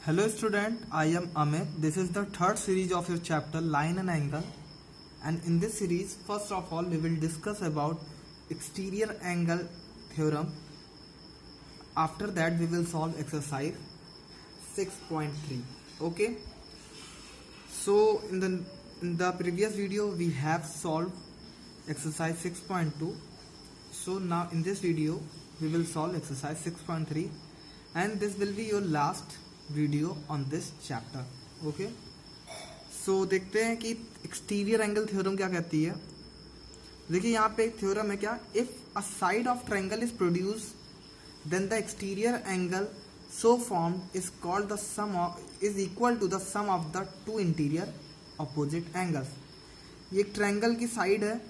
Hello student, I am Amit. This is the third series of your chapter Line and Angle, and in this series first of all we will discuss about exterior angle theorem. After that we will solve exercise 6.3. Okay, so in the previous video we have solved exercise 6.2. So now in this video we will solve exercise 6.3 and this will be your last video on this chapter. Okay, so देखते हैं कि exterior angle theorem क्या कहती है. देखिए यहाँ पे एक थ्योरम है क्या, if a side of triangle is produce then the exterior angle so formed is called the sum is equal to the sum of the two interior opposite angles. ये एक ट्रायंगल की साइड है,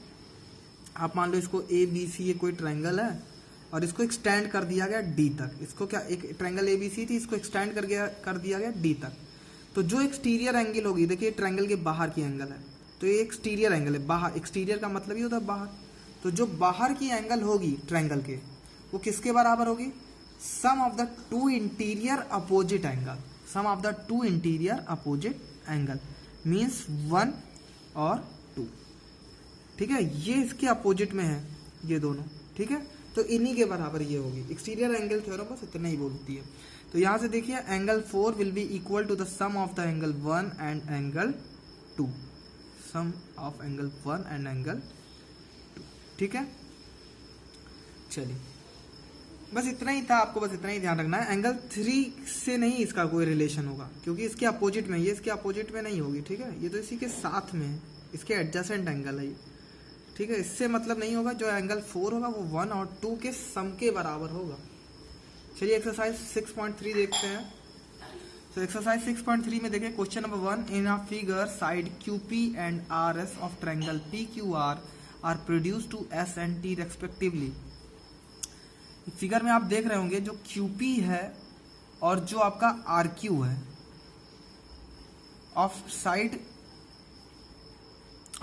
आप मान लो इसको A B C, ये कोई triangle है और इसको एक्सटेंड कर दिया गया डी तक. इसको क्या, एक ट्रायंगल एबीसी थी, इसको एक्सटेंड कर दिया गया डी तक. तो जो एक्सटीरियर एंगल होगी, देखिए ट्रायंगल के बाहर की एंगल है, तो ये एक्सटीरियर एंगल है. बाहर, एक्सटीरियर का मतलब ही होता है बाहर. तो जो बाहर की एंगल होगी ट्रायंगल के, वो किसके बराबर होगी, sum of the two interior opposite angle. Sum of the two interior opposite angle means 1 और 2. ठीक है, ये इसके अपोजिट में है ये दोनों. ठीक है, तो इन्हीं के बराबर ये होगी. एक्सटीरियर एंगल थ्योरम बस इतना ही बोलती है. तो यहाँ से देखिए angle 4 will be equal to the sum of the angle 1 and angle 2. Sum of angle 1 and angle 2. ठीक है, चलिए बस इतना ही था, आपको बस इतना ही ध्यान रखना है. एंगल 3 से नहीं इसका कोई रिलेशन होगा क्योंकि इसके अपोजिट में, ये इसके अपोजिट में नहीं होगी. ठीक है, ये तो इसी के साथ में है, इसके एडजेसेंट एंगल है ये. ठीक है, इससे मतलब नहीं होगा. जो एंगल 4 होगा वो 1 और 2 के सम के बराबर होगा. चलिए एक्सरसाइज 6.3 देखते हैं. तो एक्सरसाइज 6.3 में देखिए question number 1, in a figure side QP and RS of triangle PQR are produce to S and T respectively. Figure में आप देख रहे होंगे जो QP है और जो आपका RQ है of side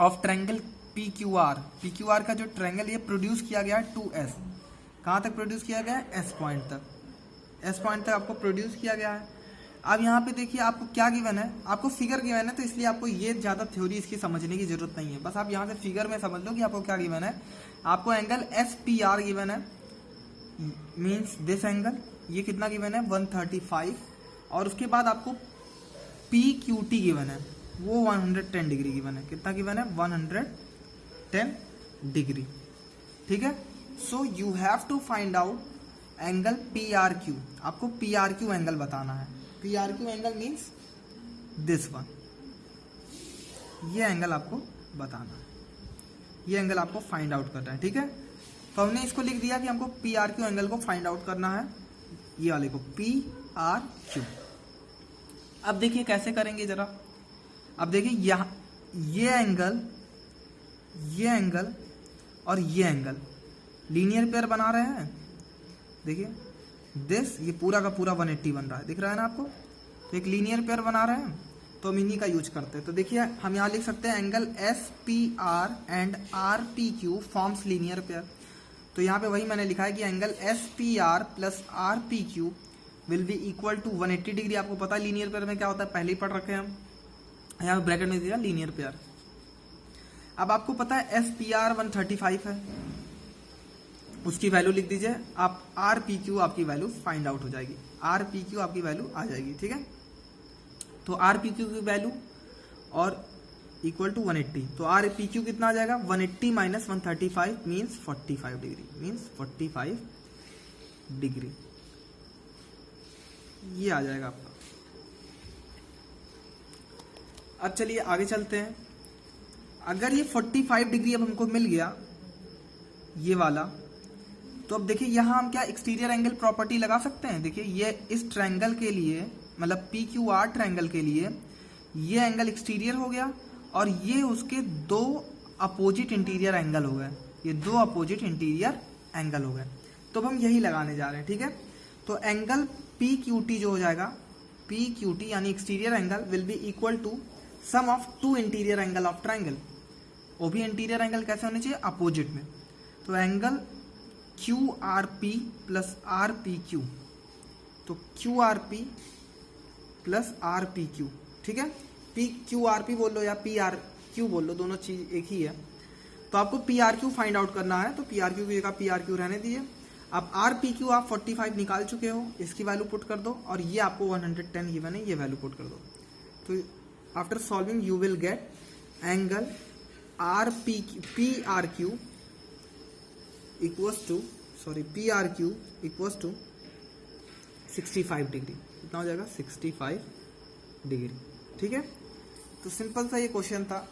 of triangle PQR का जो ट्रायंगल ये प्रोड्यूस किया गया है 2S. कहाँ तक प्रोड्यूस किया गया है, S पॉइंट तक. S पॉइंट तक आपको प्रोड्यूस किया गया है. अब यहाँ पे देखिए आपको क्या गिवन है, आपको फिगर गिवन है, तो इसलिए आपको ये ज़्यादा थ्योरी इसकी समझने की जरूरत नहीं है. बस आप यहाँ से फिगर में समझ लो कि आपको क्या गिवन है. आपको एंगल SPR गिवन है, मीन्स दिस एंगल. ये कितना गिवन है, 135. और उसके बाद आपको PQT गिवन है, वो 110 डिग्री गिवन है. कितना गिवन है, 110 डिग्री. ठीक है, so you have to find out angle PRQ. आपको PRQ एंगल बताना है. PRQ angle means this one. ये एंगल आपको बताना है, ये एंगल आपको फाइंड आउट करना है. ठीक है, तो हमने इसको लिख दिया कि हमको PRQ एंगल को फाइंड आउट करना है, ये वाले को PRQ. अब देखिए कैसे करेंगे जरा. अब देखिए यहाँ ये एंगल और ये एंगल लीनियर पेयर बना रहे हैं. देखिए दिस, ये पूरा का पूरा 180 बन रहा है, दिख रहा है ना आपको. तो एक लीनियर पेयर बना रहे हैं, तो हम इन्हीं का यूज करते हैं. तो देखिए हम यहाँ लिख सकते हैं angle SPR and RPQ forms linear pair. तो यहाँ पे वही मैंने लिखा है कि angle SPR plus RPQ will be equal to 180 degree. आपको पता है लीनियर पेयर में क्या होता है, पहले ही पढ़ रखे हैं हम. यहाँ ब्रैकेट में दिया लीनियर पेयर. अब आपको पता है SPR 135 है, उसकी वैल्यू लिख दीजिए आप. RPQ आपकी वैल्यू फाइंड आउट हो जाएगी, RPQ आपकी वैल्यू आ जाएगी. ठीक है, तो RPQ की वैल्यू और इक्वल टू 180. तो RPQ कितना आ जाएगा, 180 minus 135 means 45 degree. Means 45 degree ये आ जाएगा आपका. अब चलिए आगे चलते हैं. अगर ये 45 डिग्री अब हमको मिल गया ये वाला, तो अब देखिए यहाँ हम क्या एक्सटीरियर एंगल प्रॉपर्टी लगा सकते हैं. देखिए ये इस ट्रायंगल के लिए, मतलब PQR ट्रायंगल के लिए ये एंगल एक्सटीरियर हो गया और ये उसके दो अपोजिट इंटीरियर एंगल हो गए. ये दो अपोजिट इंटीरियर एंगल हो गए, तो अब हम यही लगाने जा रहे हैं. ठीक है, तो एंगल PQT जो हो जाएगा, PQT यानी exterior angle will be equal to sum of two interior angle of triangle. वो भी इंटीरियर एंगल कैसे होने चाहिए, अपोजिट में. तो एंगल QRP प्लस RPQ. तो QRP plus R P Q, ठीक है। पी क्यू आर पी बोल लो या पी आर क्यू बोल लो, दोनों चीज एक ही है। तो आपको P R Q find out करना है, तो पी आर क्यू की जगह पी आर क्यू रहने दीजिए। अब आर पी क्यू आप 45 निकाल चुके हो, इसकी वैल्यू पुट कर दो, और ये आपको 110 गिवन है, ये वैल्यू पुट कर दो। तो after solving you will get angle R P R Q equals to, sorry P R Q equals to 65 degree. कितना हो जाएगा? 65 डिग्री, ठीक है। तो सिंपल सा ये क्वेश्चन था।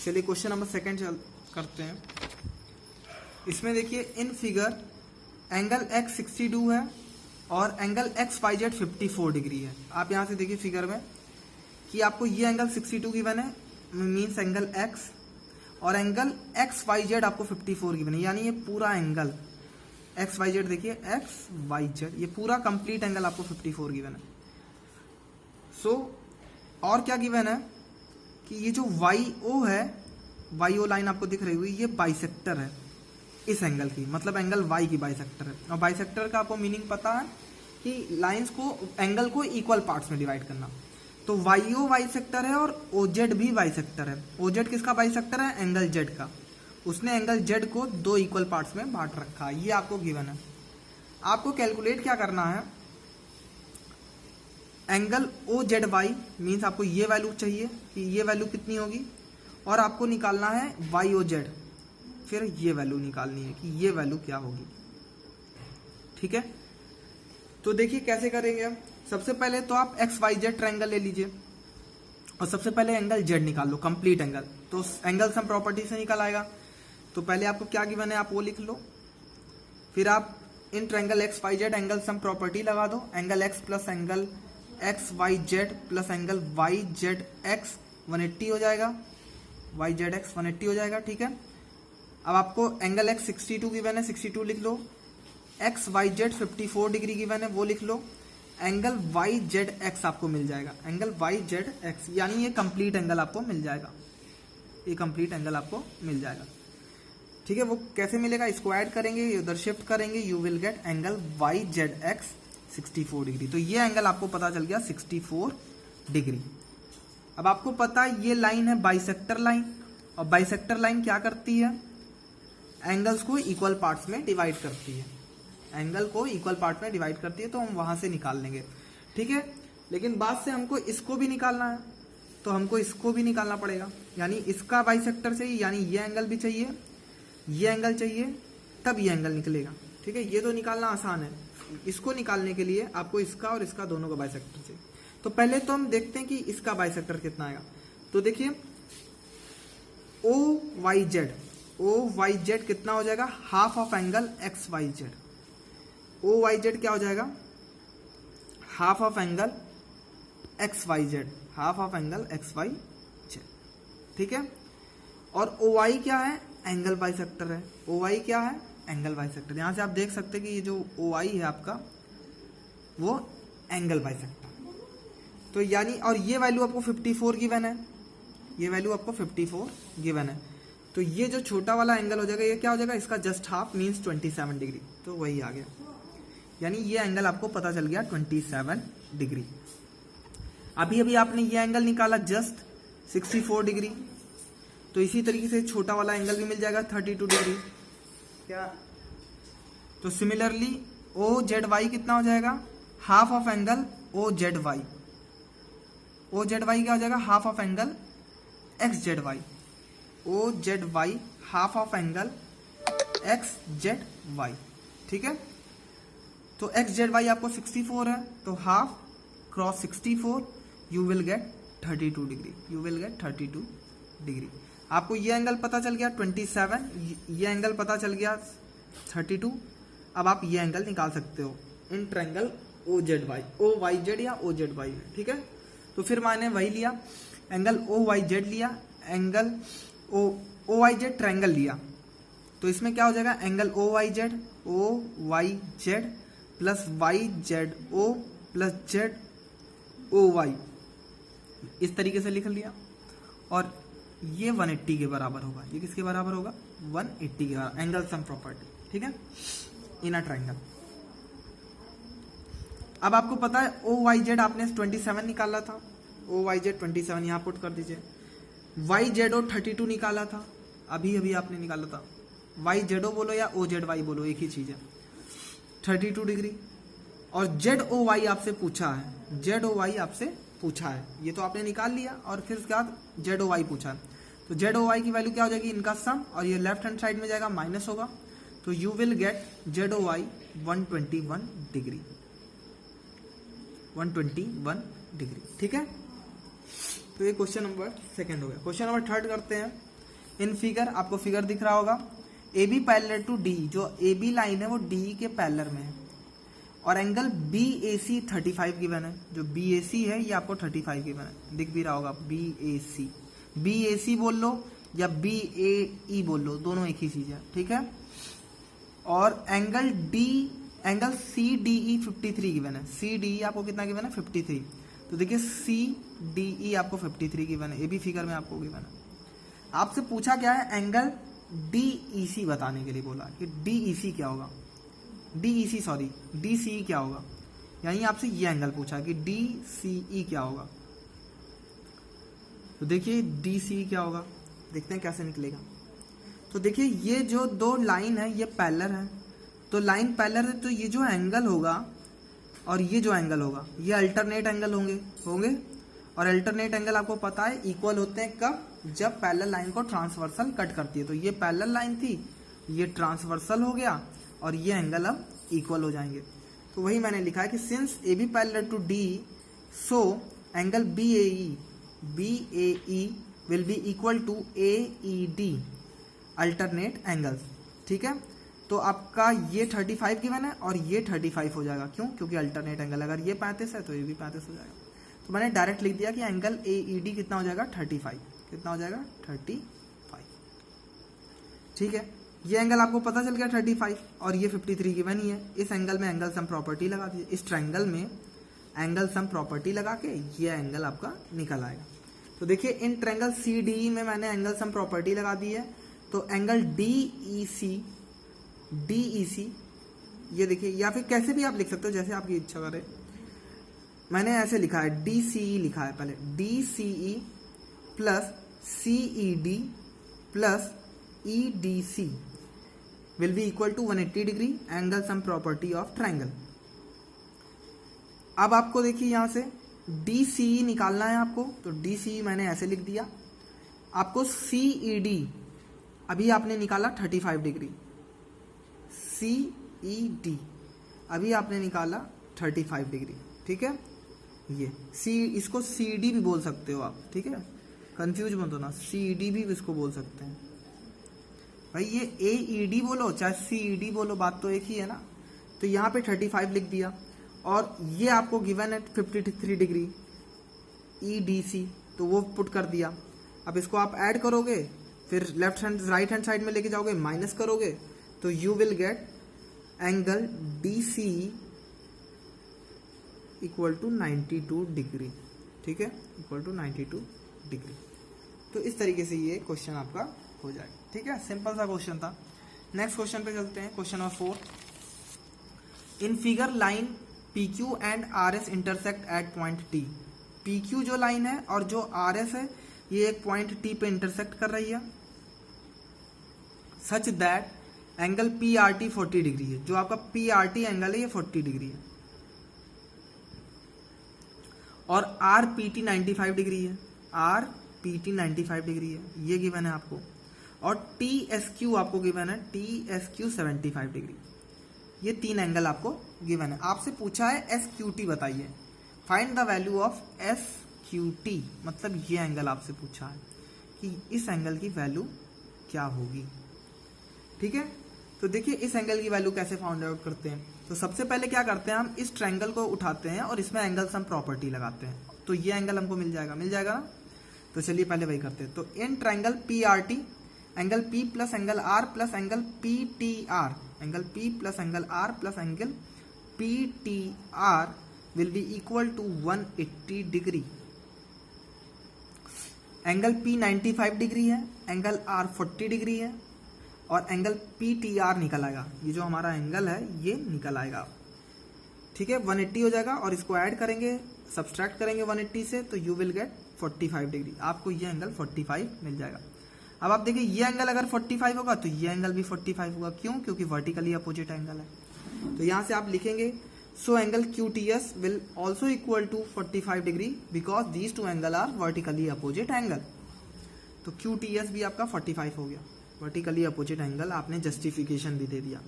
चलिए क्वेश्चन नंबर सेकंड करते हैं। इसमें देखिए इन फिगर एंगल x 62 है और angle X Y Z 54 degree है। आप यहाँ से देखिए फिगर में कि आपको ये एंगल 62 गिवन है, मीन्स एंगल x, और एंगल एक्स वाई जेड आपको 54 गिवन है, यानी ये पूरा एंगल एक्स वाई जेड, देखिए एक्स वाई जेड, ये पूरा कंप्लीट एंगल आपको 54 गिवन है। सो और क्या गिवन है कि ये जो वाई ओ है, वाई ओ लाइन आपको दिख रही हुई, ये बाइसेक्टर है इस एंगल की, मतलब एंगल वाई की बाइसेक्टर है। और बाइसेक्टर का आपको मीनिंग पता है कि लाइंस को, एंगल को इक्वल पार्ट्स में डिवाइड करना। तो वाई ओ बाइसेक्टर है और ओ जेड भी बाइसेक्टर है। ओ जेड किसका बाइसेक्टर है? एंगल जेड का। उसने एंगल जेड को 2 इक्वल पार्ट्स में बांट रखा है, ये आपको गिवन है। आपको कैलकुलेट क्या करना है? Angle O Z Y, means आपको ये वैल्यू चाहिए कि ये वैल्यू कितनी होगी, और आपको निकालना है वाई ओ जेड, फिर ये वैल्यू निकालनी है कि ये वैल्यू क्या होगी, ठीक है। तो देखिए कैसे करेंगे हम। सबसे पहले तो आप एक्स वाई जेड ट्रायंगल ले लीजिए और सबसे पहले एंगल जेड निकाल लो, कंप्लीट एंगल। तो एंगल सम प्रॉपर्टी से निकल आएगा। तो पहले आपको क्या गिवन है आप वो लिख लो, फिर आप in triangle X Y Z angle sum property लगा दो। Angle X plus angle X Y Z plus angle Y Z X 180 हो जाएगा, वाई जेड एक्स 180 हो जाएगा, ठीक है। अब आपको एंगल एक्स 62 गिवन है, 62 लिख लो। X Y Z 54 degree given है, वो लिख लो। एंगल वाई जेड एक्स आपको मिल जाएगा, एंगल वाई जेड एक्स, यानी ये कंप्लीट एंगल आपको मिल जाएगा, ये कंप्लीट एंगल आपको मिल जाएगा, ठीक है। वो कैसे मिलेगा? इसको ऐड करेंगे, उधर शिफ्ट करेंगे, you will get angle Y Z X 64 degree. तो ये एंगल आपको पता चल गया 64 डिग्री। अब आपको पता है ये लाइन है बाइसेक्टर लाइन, और बाइसेक्टर लाइन क्या करती है? एंगल्स को इक्वल पार्ट्स में डिवाइड करती है, एंगल को इक्वल पार्ट में डिवाइड करती है। तो हम वहां से निकाल लेंगे, ठीक है। लेकिन बाद से हमको इसको भी निकालना है, तो हमको इसको भी निकालना पड़ेगा, यानी इसका बाइसेक्टर चाहिए, यानी ये एंगल भी चाहिए, ये एंगल चाहिए, तब ये एंगल निकलेगा, ठीक है। ये तो निकालना आसान है, इसको निकालने के लिए आपको इसका और इसका दोनों का बाइसेक्टर चाहिए। तो पहले तो हम देखते हैं कि इसका बाइसेक्टर कितना आएगा। तो देखिए ओ वाई जेड कितना हो जाएगा? Half of angle X Y Z. O Y Z क्या हो जाएगा? Half of angle X Y Z, half of angle X Y Z, ठीक है। और ओ वाई क्या है? एंगल बाइसेक्टर है। ओ वाई क्या है? Angle bisector. यहां से आप देख सकते हैं कि ये जो ओ वाई है आपका, वो एंगल बाइसेक्टर। तो यानी, और ये वैल्यू आपको 54 गिवन है, ये वैल्यू आपको 54 गिवन है। तो ये जो छोटा वाला एंगल हो जाएगा, ये क्या हो जाएगा? इसका जस्ट हाफ मीन्स 27 डिग्री। तो वही आ गया, यानी ये एंगल आपको पता चल गया 27 डिग्री। अभी अभी आपने ये एंगल निकाला जस्ट 64 डिग्री। तो इसी तरीके से छोटा वाला एंगल भी मिल जाएगा 32 डिग्री। क्या? तो सिमिलरली ओ जेड वाई कितना हो जाएगा? Half of angle O Z Y. O Z Y क्या हो जाएगा? Half of angle X Z Y. O Z Y half of angle X Z Y, ठीक है। तो एक्स जेड वाई आपको 64 है, तो half cross 64 you will gate 32 degree, you will gate 32 degree. आपको ये एंगल पता चल गया 27, ये एंगल पता चल गया 32। अब आप ये एंगल निकाल सकते हो in triangle O Z Y, O Y Z या ओ जेड वाई, ठीक है। तो फिर मैंने वही लिया, एंगल ओ वाई जेड लिया, angle O Y Z triangle लिया। तो इसमें क्या हो जाएगा? Angle O Y Z plus Y Z O plus Z O Y, इस तरीके से लिख लिया। और ये 180 के बराबर होगा। ये किसके बराबर होगा? 180 के बराबर, एंगल सम प्रॉपर्टी, ठीक है, इन अ ट्रायंगल। अब आपको पता है ओ वाई जेड आपने 27 निकाला था, ओ वाई जेड 27 यहाँ पुट कर दीजिए। वाई जेड ओ 32 निकाला था, अभी अभी आपने निकाला था। वाई जेड ओ बोलो या ओ जेड वाई बोलो, एक ही चीज है, 32 डिग्री। और जेड ओ वाई आपसे पूछा है, जेड ओ वाई आपसे पूछा है, ये तो आपने निकाल लिया। और फिर उसके बाद जेड ओ वाई पूछा है, तो जेड ओ वाई की वैल्यू क्या हो जाएगी, इनका सम, और ये लेफ्ट हैंड साइड में जाएगा माइनस होगा, तो you will get Z O Y 121 degree, 121 degree. ठीक है, तो ये क्वेश्चन नंबर सेकंड हो गया। क्वेश्चन नंबर थर्ड करते हैं। इन फिगर, आपको फिगर दिख रहा होगा, A B parallel to D, जो ए बी लाइन है वो डी के पैरेलल में है, और एंगल बी ए सी 35 गिवन है। जो बी ए सी है ये आपको 35 गिवन है, दिख भी रहा होगा, बी ए सी, बी ए सी बोल लो या बी ए ई बोल लो, दोनों एक ही चीज है। ठीक है, और angle D, angle C D E 53 given है। सी डी ई आपको कितना गिवन है, 53। तो देखिए सी डी ई आपको 53 गिवन है, ये भी फिगर में आपको गिवन है। आपसे पूछा क्या है, एंगल डी ई सी बताने के लिए बोला कि डी ई सी क्या होगा, डी ई सी सॉरी डी सी ई क्या होगा, यानी आपसे ये एंगल पूछा कि डी सी ई क्या होगा। तो देखिए डी सी ई क्या होगा, देखते हैं कैसे निकलेगा। तो देखिए ये जो दो लाइन है ये पैरेलल है, तो लाइन पैरेलल है, तो ये जो एंगल होगा और ये जो एंगल होगा ये अल्टरनेट एंगल होंगे। और अल्टरनेट एंगल आपको पता है इक्वल होते हैं कब, जब पैरेलल लाइन को ट्रांसवर्सल कट करती है। तो ये पैरेलल लाइन थी, ये ट्रांसवर्सल हो गया, और ये एंगल अब इक्वल हो जाएंगे। तो वही मैंने लिखा है कि since A B parallel to D, so angle B A E will be equal to A E D, alternate angles. ठीक है, तो आपका ये 35 गिवन है और ये 35 हो जाएगा, क्यों, क्योंकि अल्टरनेट एंगल, अगर ये 35 है तो ये भी 35 हो जाएगा। तो मैंने डायरेक्ट लिख दिया कि एंगल ए ई डी कितना हो जाएगा, 35। कितना हो जाएगा, 35। ठीक है, ये एंगल आपको पता चल गया 35, और ये 53 गिवन ही है। इस एंगल में एंगल सम प्रॉपर्टी लगा दीजिए, इस ट्रायंगल में एंगल सम प्रॉपर्टी लगा के ये एंगल आपका निकल आएगा। तो देखिए इन ट्रायंगल सी डी में मैंने एंगल सम प्रॉपर्टी लगा दी है, तो एंगल डी ई सी ये देखिए, या फिर कैसे भी आप लिख सकते हो जैसे आपकी इच्छा करे। मैंने ऐसे लिखा है, डी सी ई लिखा है पहले, D C E plus C E D plus E D C will be equal to 180 degree, angle sum property of triangle. अब आपको देखिए यहां से डी सी ई निकालना है आपको, तो डी सी ई मैंने ऐसे लिख दिया। आपको सी ई डी अभी आपने निकाला 35 डिग्री, सी ई डी अभी आपने निकाला 35 डिग्री। ठीक है, ये सी, इसको सी डी भी बोल सकते हो आप। ठीक है, कंफ्यूज मत होना, सी डी भी इसको बोल सकते हैं भाई, ये ए ई डी बोलो चाहे सी ई डी बोलो, बात तो एक ही है ना। तो यहाँ पे 35 लिख दिया, और ये आपको गिवन है 53 डिग्री ई डी सी, तो वो पुट कर दिया। अब इसको आप ऐड करोगे, फिर left hand right hand side में लेके जाओगे, माइनस करोगे, तो you will get angle D C equal to 92 degree. ठीक है, इक्वल टू 92 डिग्री। तो इस तरीके से ये क्वेश्चन आपका हो जाएगा। ठीक है, सिंपल सा क्वेश्चन था। नेक्स्ट क्वेश्चन पे चलते हैं, question number 4। In figure line P Q and R S intersect at point T. P Q जो लाइन है और जो आर एस है ये एक पॉइंट टी पे इंटरसेक्ट कर रही है, such that angle P R T 40 degree है। जो आपका पी आर टी एंगल है ये 40 डिग्री है, और आर पी टी 95 डिग्री है, आर पी टी 95 डिग्री है, ये गिवन है आपको। और टी एस क्यू आपको गिवन है, टी एस क्यू 75 डिग्री। ये तीन एंगल आपको गिवन है। आपसे पूछा है एस क्यू टी बताइए, find the value of S Q T, मतलब ये एंगल आपसे पूछा है कि इस एंगल की वैल्यू क्या होगी। ठीक है, तो देखिए इस एंगल की वैल्यू कैसे फाइंड आउट करते हैं। तो सबसे पहले क्या करते हैं, हम इस ट्रायंगल को उठाते हैं और इसमें एंगल सम प्रॉपर्टी लगाते हैं, तो ये एंगल हमको मिल जाएगा ना। तो चलिए पहले वही करते हैं। तो in triangle P R T, angle P plus angle R plus angle P T R, angle P plus angle R plus angle P T R will be equal to 180 degree. Angle P 95 degree है, angle R 40 degree है, और angle P T are निकल आएगा। ये जो हमारा angle है ये निकल आएगा। ठीक है, 180 हो जाएगा और इसको ऐड करेंगे, सब्सट्रैक्ट करेंगे 180 से, तो यू विल गेट 45 डिग्री। आपको ये एंगल 45 मिल जाएगा। अब आप देखिए ये एंगल अगर 45 होगा तो ये एंगल भी 45 होगा। क्यों? क्योंकि वर्टिकली अपोजिट एंगल है। तो यहाँ से आप लिखेंगे so angle QTS will also equal to 45 degree because these two angle are vertically opposite angle. तो QTS भी आपका 45 हो गया। वर्टिकली अपोजिट एंगल आपने जस्टिफिकेशन भी दे दिया,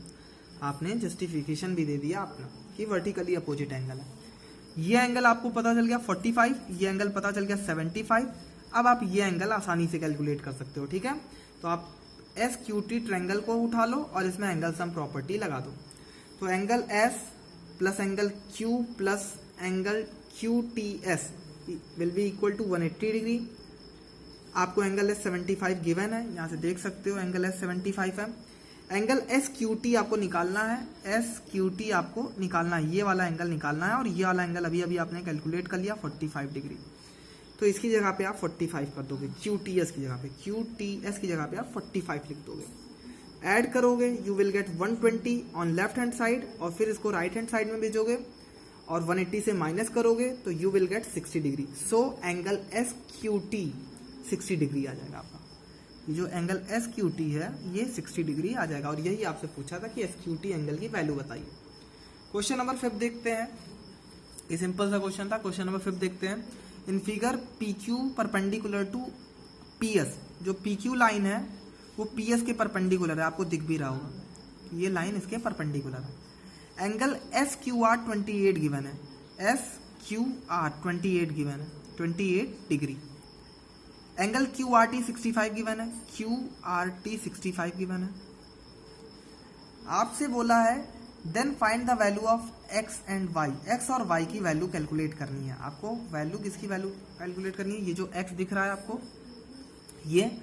आपने कि वर्टिकली अपोजिट एंगल है। ये एंगल आपको पता चल गया 45, ये एंगल पता चल गया 75। अब आप ये एंगल आसानी से कैलकुलेट कर सकते हो। ठीक है, तो आप SQT ट्रायंगल को उठा लो और इसमें एंगल सम प्रॉपर्टी लगा दो। तो angle S plus angle Q plus angle QTS will be equal to 180 degree. आपको एंगल S75 गिवन है, यहाँ से देख सकते हो एंगल S75 है। एंगल SQT आपको निकालना है, SQT आपको निकालना है, ये वाला एंगल निकालना है। और ये वाला एंगल अभी अभी आपने कैलकुलेट कर लिया 45 डिग्री। तो इसकी जगह पे आप 45 कर दोगे, QTS की जगह पे आप 45 लिख दोगे। ऐड करोगे you will gate 120 on left hand side और फिर इसको राइट हैंड साइड में भेजोगे और 180 से माइनस करोगे तो you will get 60 degree. So angle SQT 60 degree आ जाएगा आपका। ये जो एंगल SQT है ये 60 डिग्री आ जाएगा। और यही आपसे पूछा था कि SQT एंगल की वैल्यू बताइए। क्वेश्चन नंबर 5 देखते हैं। ये सिंपल सा क्वेश्चन था। क्वेश्चन नंबर 5 देखते हैं। In figure PQ perpendicular to PS, जो PQ लाइन है वो PS के परपेंडिकुलर है, आपको दिख भी रहा होगा ये लाइन इसके परपेंडिकुलर है। एंगल SQR 28 गिवन है, SQR 28 गिवन है, 28 डिग्री। एंगल QRT 65 गिवन है, QRT 65 गिवन है। आपसे बोला है then find the value of x and y, x और y की वैल्यू कैलकुलेट करनी है। आपको वैल्यू किसकी वैल्यू कैलकुलेट करनी है? ये जो x दिख रहा है आपको ये,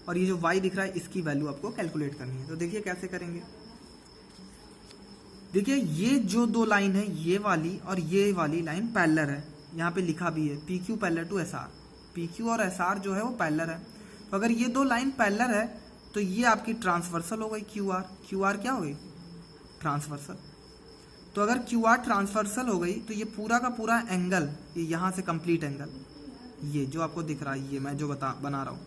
और ये जो y दिख रहा है इसकी वैल्यू आपको कैलकुलेट करनी है। तो देखिए कैसे करेंगे। देखिए ये जो दो लाइन है ये वाली और ये वाली लाइन पैरेलल है, यहाँ पे लिखा भी है PQ parallel to SR। PQ और SR जो है वो पैरेलल है। तो अगर ये दो लाइन पैरेलल है तो ये आपकी ट्रांसवर्सल हो गई QR क्या हो गई? ट्रांसवर्सल। तो अगर QR ट्रांसवर्सल हो गई तो ये पूरा का पूरा एंगल, ये यहाँ से कंप्लीट एंगल, ये जो आपको दिख रहा है, ये मैं जो बना रहा हूँ,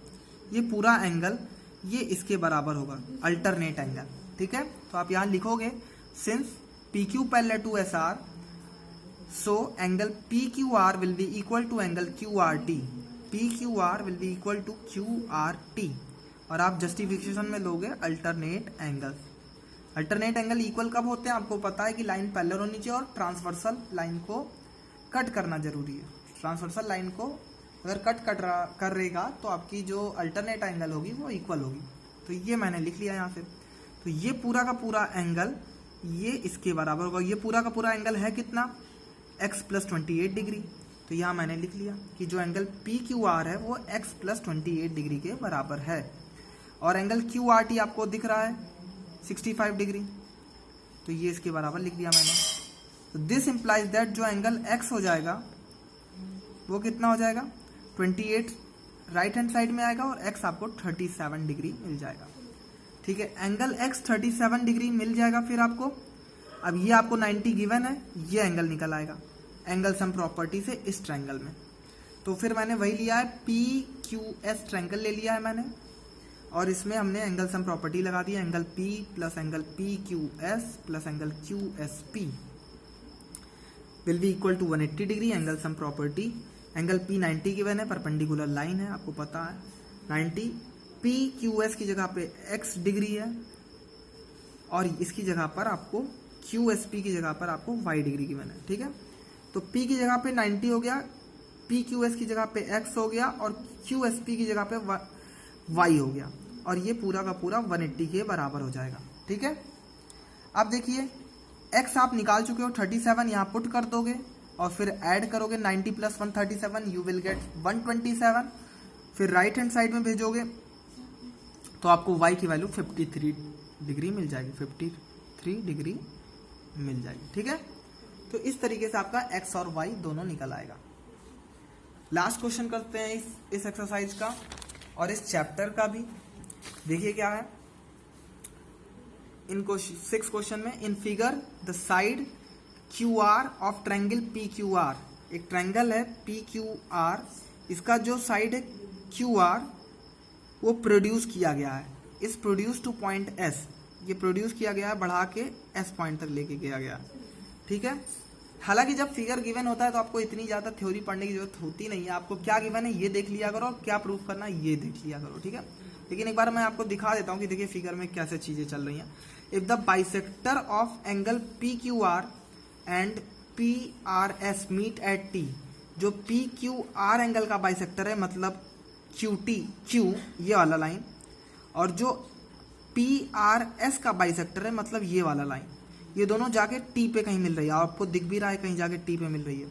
ये पूरा एंगल ये इसके बराबर होगा, अल्टरनेट एंगल। ठीक है, तो आप यहाँ लिखोगे since PQ parallel to SR so angle PQR will be equal to angle QRT, PQR will be equal to QRT। और आप जस्टिफिकेशन में लोगे alternate angle. Alternate angle equal कब होते हैं? आपको पता है कि लाइन पैरेलल होनी चाहिए और ट्रांसवर्सल लाइन को कट करना जरूरी है। ट्रांसवर्सल लाइन को अगर कट कर रहेगा तो आपकी जो अल्टरनेट एंगल होगी वो इक्वल होगी। तो ये मैंने लिख लिया यहाँ से। तो ये पूरा का पूरा एंगल ये इसके बराबर होगा। ये पूरा का पूरा एंगल है कितना? x plus 28 degree. तो यहाँ मैंने लिख लिया कि जो एंगल PQR है वो x प्लस 28 डिग्री के बराबर है। और एंगल QRT आपको दिख रहा है 65 डिग्री, तो ये इसके बराबर लिख दिया मैंने। तो दिस इंप्लाइज दैट जो एंगल x हो जाएगा वो कितना हो जाएगा? 28 राइट हैंड साइड में आएगा और x आपको 37 डिग्री मिल जाएगा। ठीक है, एंगल x 37 डिग्री मिल जाएगा। फिर आपको अब ये आपको 90 गिवन है, ये एंगल निकल आएगा एंगल सम प्रॉपर्टी से इस ट्रायंगल में। तो फिर मैंने वही लिया है PQS ट्रायंगल ले लिया है मैंने, और इसमें हमने एंगल सम प्रॉपर्टी लगा दी है। Angle P plus angle PQS plus angle QSP will be equal to 180 degree. Angle sum property angle P 90 given है, परपेंडिकुलर लाइन है, आपको पता है 90। PQS की जगह पे x डिग्री है और इसकी जगह पर आपको QSP की जगह पर आपको y डिग्री गिवन है। ठीक है, तो P की जगह पे 90 हो गया, PQS की जगह पे x हो गया और QSP की जगह पे y हो गया, और ये पूरा का पूरा 180 के बराबर हो जाएगा। ठीक है, अब देखिए x आप निकाल चुके हो 37, यहाँ पुट कर दोगे और फिर ऐड करोगे 90 प्लस 137, यू विल गेट 127। फिर राइट हैंड साइड में भेजोगे तो आपको y की वैल्यू 53 डिग्री मिल जाएगी, 53 डिग्री मिल जाएगी। ठीक है, तो इस तरीके से आपका x और y दोनों निकल आएगा। लास्ट क्वेश्चन करते हैं इस एक्सरसाइज का और इस चैप्टर का भी। देखिए क्या है इनको 6 क्वेश्चन में। In figure the side Q R of triangle P Q are. एक ट्रायंगल है पी क्यू आर, इसका जो साइड है क्यू आर वो प्रोड्यूस किया गया है, इस प्रोड्यूस टू पॉइंट एस, ये प्रोड्यूस किया गया है बढ़ा के एस पॉइंट तक लेके गया गया। ठीक है, हालांकि जब फिगर गिवन होता है तो आपको इतनी ज़्यादा थ्योरी पढ़ने की जरूरत होती नहीं है, आपको क्या गिवन है ये देख लिया करो और क्या प्रूफ करना है ये देख लिया करो। ठीक है, लेकिन एक बार मैं आपको दिखा देता हूँ कि देखिए फिगर में कैसे चीज़ें चल रही हैं। If the bisector of angle P Q R and P R S meet at T, जो पी क्यू आर एंगल का बाइसेक्टर है मतलब क्यू टी, क्यू ये वाला लाइन, और जो पी आर एस का बाइसेक्टर है मतलब ये वाला लाइन, ये दोनों जाके टी पे कहीं मिल रही है, आपको दिख भी रहा है कहीं जाके टी पे मिल रही है।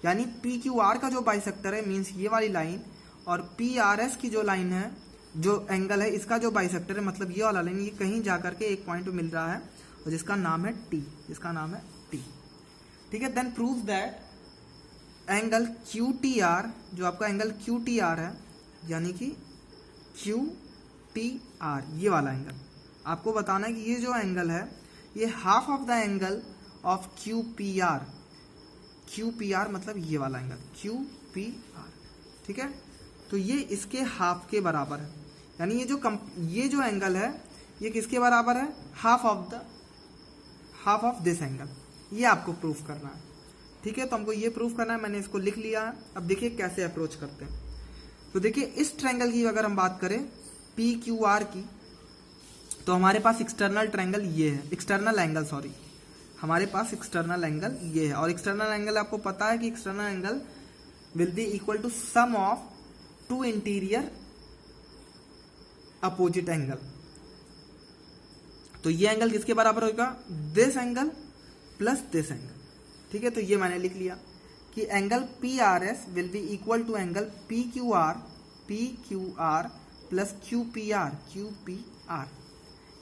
यानी पी क्यू आर का जो बाइसेक्टर है मीन्स ये वाली लाइन, और पी आर एस की जो लाइन है, जो एंगल है, इसका जो बाइसेक्टर है मतलब ये वाला लाइन, ये कहीं जाकर के एक पॉइंट पे मिल रहा है और जिसका नाम है टी, जिसका नाम है टी। ठीक है, then prove that angle Q T R, जो आपका एंगल क्यू टी आर है यानी कि क्यू टी आर, ये वाला एंगल आपको बताना है कि ये जो एंगल है ये half of the angle of Q P R, Q P are मतलब ये वाला एंगल क्यू पी आर। ठीक है, तो ये इसके हाफ के बराबर है, यानी ये जो एंगल है ये किसके बराबर है, हाफ ऑफ दिस एंगल, ये आपको प्रूफ करना है। ठीक है, तो हमको ये प्रूफ करना है, मैंने इसको लिख लिया है। अब देखिए कैसे अप्रोच करते हैं। तो देखिए इस ट्रायंगल की अगर हम बात करें पी क्यू आर की, तो हमारे पास एक्सटर्नल ट्रायंगल ये है, एक्सटर्नल एंगल सॉरी, हमारे पास एक्सटर्नल एंगल ये है, और एक्सटर्नल एंगल आपको पता है कि external angle will be equal to sum of two interior opposite angle. तो ये एंगल किसके बराबर होगा, this angle plus this angle. ठीक है, तो ये मैंने लिख लिया कि angle P R S will be equal to angle P Q R plus Q P R,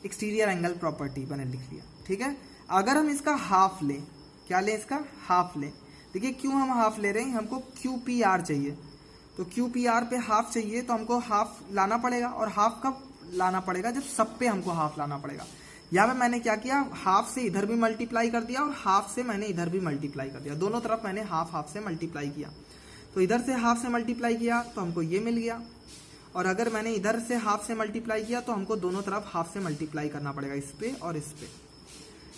exterior angle property मैंने लिख लिया। ठीक है, अगर हम इसका हाफ लें, क्या लें, इसका हाफ लें। देखिए क्यों हम हाफ ले रहे हैं, हमको क्यू पी आर चाहिए, तो क्यू पी आर पे हाफ चाहिए तो हमको हाफ लाना पड़ेगा, और हाफ कब लाना पड़ेगा, जब सब पे हमको हाफ लाना पड़ेगा। यहाँ पे मैंने क्या किया, हाफ से इधर भी मल्टीप्लाई कर दिया और हाफ से मैंने इधर भी मल्टीप्लाई कर दिया, दोनों तरफ मैंने हाफ से मल्टीप्लाई किया। तो इधर से हाफ से मल्टीप्लाई किया तो हमको ये मिल गया, और अगर मैंने इधर से हाफ से मल्टीप्लाई किया तो हमको दोनों तरफ हाफ से मल्टीप्लाई करना पड़ेगा, इस पे और इस पे,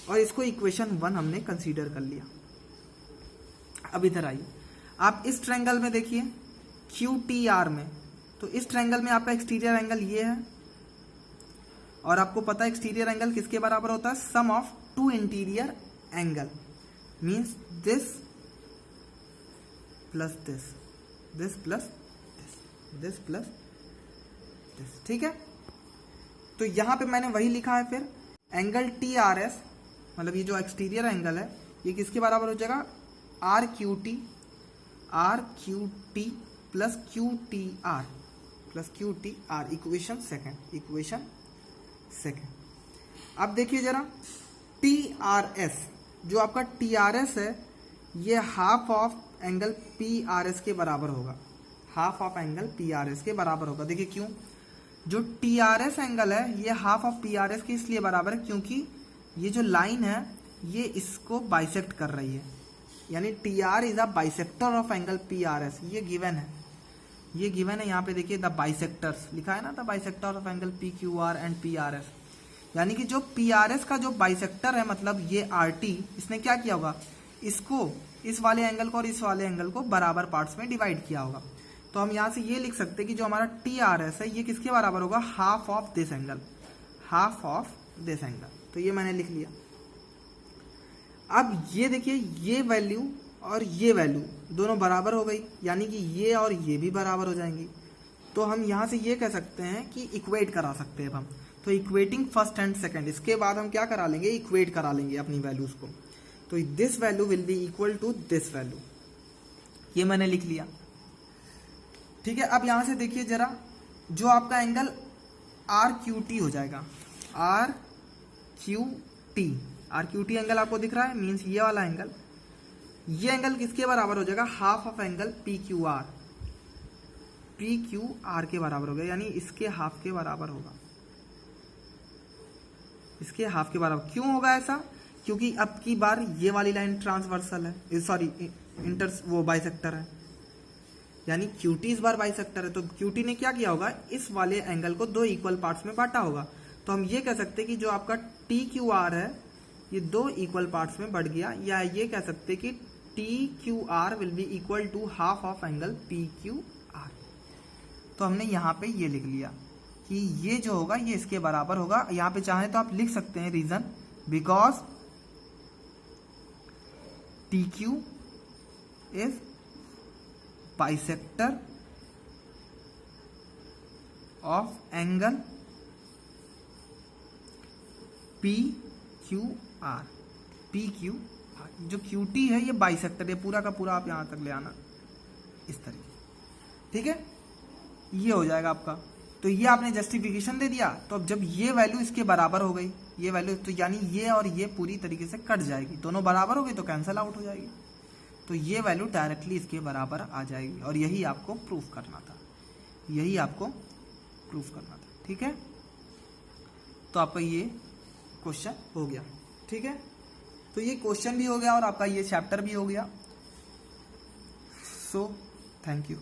और इसको इक्वेशन 1 हमने कंसीडर कर लिया। अब इधर आइए, आप इस ट्रायंगल में देखिए क्यू टी आर में, तो इस ट्रायंगल में आपका एक्सटीरियर एंगल ये है, और आपको पता है एक्सटीरियर एंगल किसके बराबर होता है, sum of two interior angle, means this plus this, this plus this, this plus this. ठीक है, तो यहां पे मैंने वही लिखा है, फिर एंगल टी आर एस मतलब ये जो एक्सटीरियर एंगल है ये किसके बराबर हो जाएगा, R Q T plus Q T R, equation second. अब देखिए जरा टी आर एस, जो आपका टी आर एस है ये half of angle P R S के बराबर होगा, half of angle P R S के बराबर होगा। देखिए क्यों, जो टी आर एस एंगल है ये half of P R S के इसलिए बराबर है क्योंकि ये जो लाइन है ये इसको बाइसेक्ट कर रही है, यानी T R is a bisector of angle P R S, ये गिवन है, ये गिवन है। यहाँ पे देखिए द बाइसेक्टर्स लिखा है ना, the bisector of angle P Q R and P R S, यानी कि जो पी आर एस का जो बाइसेक्टर है मतलब ये आर टी, इसने क्या किया होगा, इसको, इस वाले एंगल को और इस वाले एंगल को बराबर पार्ट्स में डिवाइड किया होगा। तो हम यहाँ से ये लिख सकते हैं कि जो हमारा टी आर एस है ये किसके बराबर होगा, half of this angle, half of this angle. तो ये मैंने लिख लिया। अब ये देखिए ये वैल्यू और ये वैल्यू दोनों बराबर हो गई, यानी कि ये और ये भी बराबर हो जाएंगी। तो हम यहाँ से ये कह सकते हैं कि इक्वेट करा सकते हैं अब हम, तो इक्वेटिंग फर्स्ट एंड सेकंड, इसके बाद हम क्या करा लेंगे, इक्वेट करा लेंगे अपनी वैल्यूज को। तो this value will be equal to this value, ये मैंने लिख लिया। ठीक है, अब यहां से देखिए जरा, जो आपका एंगल आर क्यू टी हो जाएगा, आर क्यू टी एंगल आपको दिख रहा है, मीन्स ये वाला एंगल, ये एंगल किसके बराबर हो जाएगा, half of angle P Q are के बराबर होगा, यानी इसके हाफ के बराबर होगा, इसके हाफ के बराबर। क्यों होगा ऐसा, क्योंकि अब की बार ये वाली लाइन ट्रांसवर्सल है, सॉरी वो बाइसेक्टर है, यानी QT इस बार बाइसेक्टर है। तो QT ने क्या किया होगा, इस वाले एंगल को दो इक्वल पार्ट्स में बांटा होगा। तो हम ये कह सकते हैं कि जो आपका TQR है ये दो इक्वल पार्ट्स में बढ़ गया, या ये कह सकते हैं कि TQR will be equal to half of angle PQR। तो हमने यहाँ पे ये लिख लिया कि ये जो होगा ये इसके बराबर होगा। यहाँ पे चाहें तो आप लिख सकते हैं reason, because TQ is bisector of angle PQR। जो QT है ये बाइसेक्टर है, पूरा का पूरा आप यहां तक ले आना इस तरीके, ठीक है, ये हो जाएगा आपका। तो ये आपने जस्टिफिकेशन दे दिया। तो अब जब ये वैल्यू इसके बराबर हो गई, ये वैल्यू, तो यानी ये और ये पूरी तरीके से कट जाएगी, दोनों बराबर हो गई तो कैंसल आउट हो जाएगी। तो ये वैल्यू डायरेक्टली इसके बराबर आ जाएगी, और यही आपको प्रूफ करना था, यही आपको प्रूफ करना था, ठीक है। तो आपका ये क्वेश्चन हो गया, ठीक है। तो ये क्वेश्चन भी हो गया और आपका ये चैप्टर भी हो गया। So thank you.